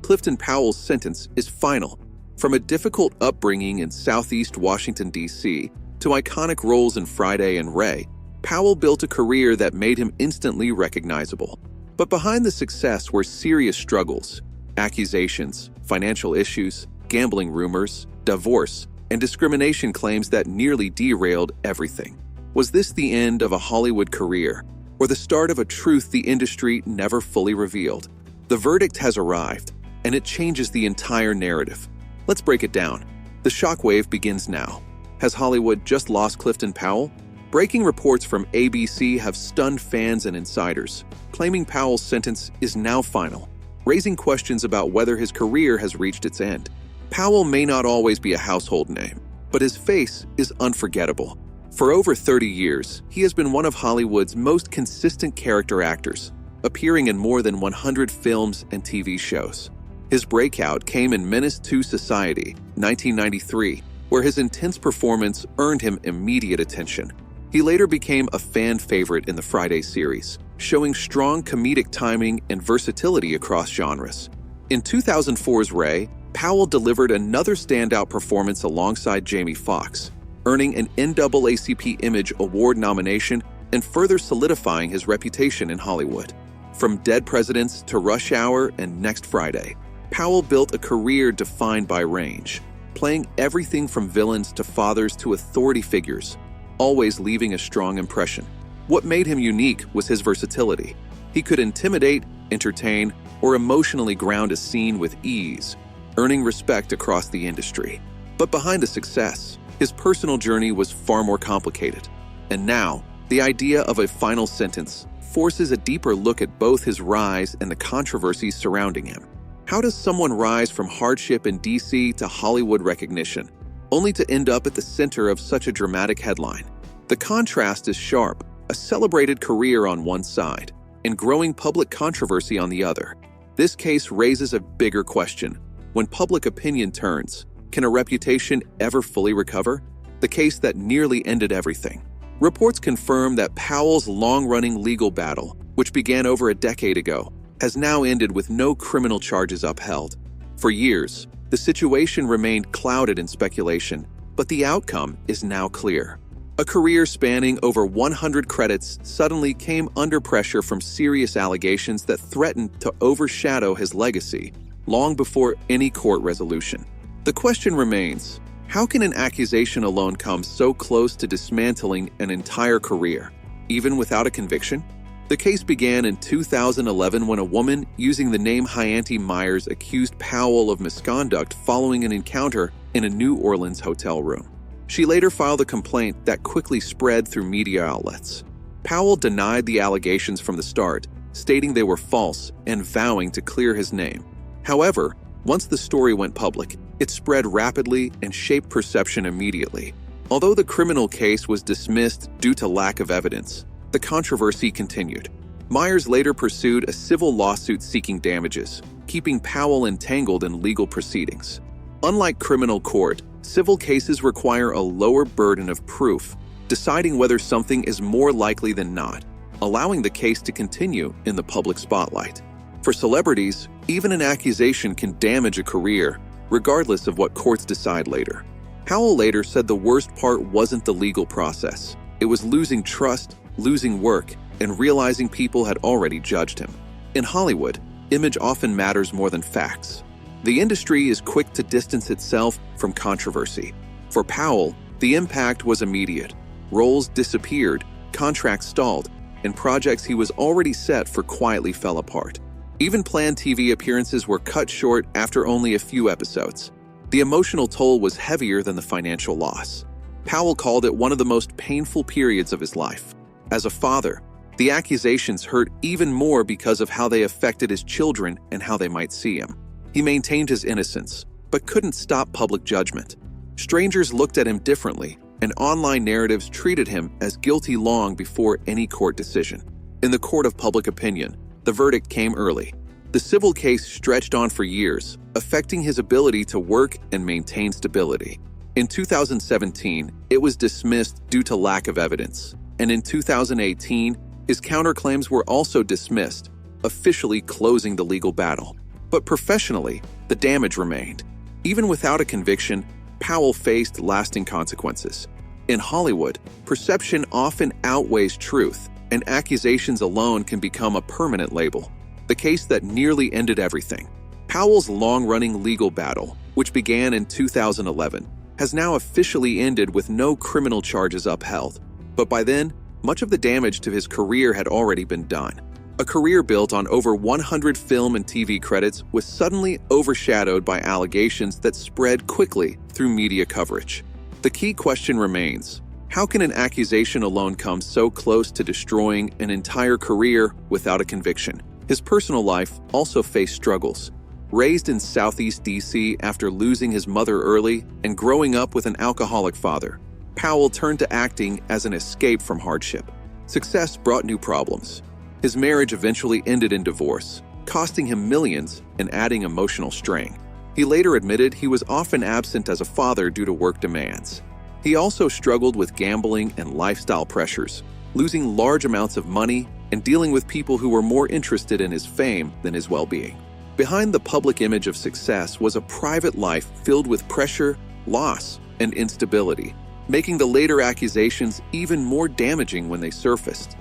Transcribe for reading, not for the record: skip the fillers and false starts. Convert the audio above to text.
Clifton Powell's sentence is final. From a difficult upbringing in Southeast Washington, D.C., to iconic roles in Friday and Ray, Powell built a career that made him instantly recognizable. But behind the success were serious struggles: accusations, financial issues, gambling rumors, divorce, and discrimination claims that nearly derailed everything. Was this the end of a Hollywood career, or the start of a truth the industry never fully revealed? The verdict has arrived, and it changes the entire narrative. Let's break it down. The shockwave begins now. Has Hollywood just lost Clifton Powell? Breaking reports from ABC have stunned fans and insiders, claiming Powell's sentence is now final, raising questions about whether his career has reached its end. Powell may not always be a household name, but his face is unforgettable. For over 30 years, he has been one of Hollywood's most consistent character actors, appearing in more than 100 films and TV shows. His breakout came in Menace to Society, 1993, where his intense performance earned him immediate attention. He later became a fan favorite in the Friday series, showing strong comedic timing and versatility across genres. In 2004's Ray, Powell delivered another standout performance alongside Jamie Foxx, earning an NAACP Image Award nomination and further solidifying his reputation in Hollywood. From Dead Presidents to Rush Hour and Next Friday, Powell built a career defined by range, playing everything from villains to fathers to authority figures, always leaving a strong impression. What made him unique was his versatility. He could intimidate, entertain, or emotionally ground a scene with ease, earning respect across the industry. But behind the success, his personal journey was far more complicated. And now, the idea of a final sentence forces a deeper look at both his rise and the controversies surrounding him. How does someone rise from hardship in D.C. to Hollywood recognition, only to end up at the center of such a dramatic headline? The contrast is sharp: a celebrated career on one side, and growing public controversy on the other. This case raises a bigger question. When public opinion turns, can a reputation ever fully recover? The case that nearly ended everything. Reports confirm that Powell's long-running legal battle, which began over a decade ago, has now ended with no criminal charges upheld. For years, the situation remained clouded in speculation, but the outcome is now clear. A career spanning over 100 credits suddenly came under pressure from serious allegations that threatened to overshadow his legacy long before any court resolution. The question remains, how can an accusation alone come so close to dismantling an entire career, even without a conviction? The case began in 2011 when a woman using the name Hyanti Myers accused Powell of misconduct following an encounter in a New Orleans hotel room. She later filed a complaint that quickly spread through media outlets. Powell denied the allegations from the start, stating they were false and vowing to clear his name. However, once the story went public, it spread rapidly and shaped perception immediately. Although the criminal case was dismissed due to lack of evidence, the controversy continued. Myers later pursued a civil lawsuit seeking damages, keeping Powell entangled in legal proceedings. Unlike criminal court, civil cases require a lower burden of proof, deciding whether something is more likely than not, allowing the case to continue in the public spotlight. For celebrities, even an accusation can damage a career, regardless of what courts decide later. Powell later said the worst part wasn't the legal process. It was losing trust, losing work, and realizing people had already judged him. In Hollywood, image often matters more than facts. The industry is quick to distance itself from controversy. For Powell, the impact was immediate. Roles disappeared, contracts stalled, and projects he was already set for quietly fell apart. Even planned TV appearances were cut short after only a few episodes. The emotional toll was heavier than the financial loss. Powell called it one of the most painful periods of his life. As a father, the accusations hurt even more because of how they affected his children and how they might see him. He maintained his innocence, but couldn't stop public judgment. Strangers looked at him differently, and online narratives treated him as guilty long before any court decision. In the court of public opinion, the verdict came early. The civil case stretched on for years, affecting his ability to work and maintain stability. In 2017, it was dismissed due to lack of evidence, and in 2018, his counterclaims were also dismissed, officially closing the legal battle. But professionally, the damage remained. Even without a conviction, Powell faced lasting consequences. In Hollywood, perception often outweighs truth, and accusations alone can become a permanent label. The case that nearly ended everything. Powell's long-running legal battle, which began in 2011, has now officially ended with no criminal charges upheld. But by then, much of the damage to his career had already been done. A career built on over 100 film and TV credits was suddenly overshadowed by allegations that spread quickly through media coverage. The key question remains: how can an accusation alone come so close to destroying an entire career without a conviction? His personal life also faced struggles. Raised in Southeast D.C. after losing his mother early and growing up with an alcoholic father, Powell turned to acting as an escape from hardship. Success brought new problems. His marriage eventually ended in divorce, costing him millions and adding emotional strain. He later admitted he was often absent as a father due to work demands. He also struggled with gambling and lifestyle pressures, losing large amounts of money and dealing with people who were more interested in his fame than his well-being. Behind the public image of success was a private life filled with pressure, loss, and instability, making the later accusations even more damaging when they surfaced.